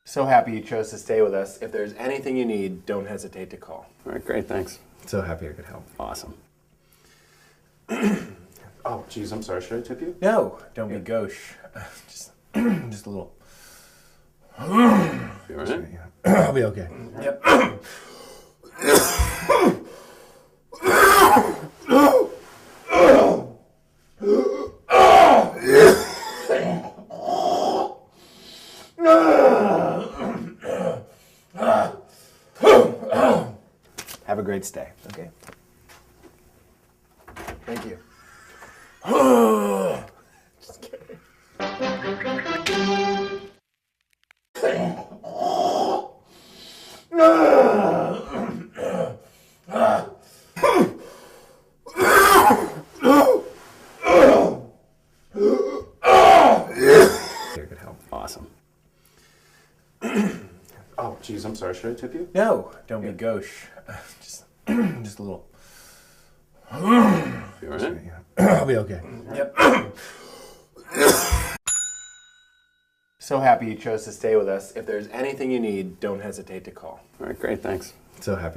So happy you chose to stay with us. If there's anything you need, don't hesitate to call. All right, great, thanks. So happy I could help. Awesome. Oh, geez, I'm sorry. Should I tip you? No, don't be gauche. Just a little. You all right? I'll be okay. Yep. Have a great stay, okay? Thank you. Just kidding. Could help. Awesome. Oh, geez, I'm sorry. Should I tip you? No, don't be gauche. Just a little. You all right? I'll be okay. Yep. So happy you chose to stay with us. If there's anything you need, don't hesitate to call. All right, great, thanks. So happy.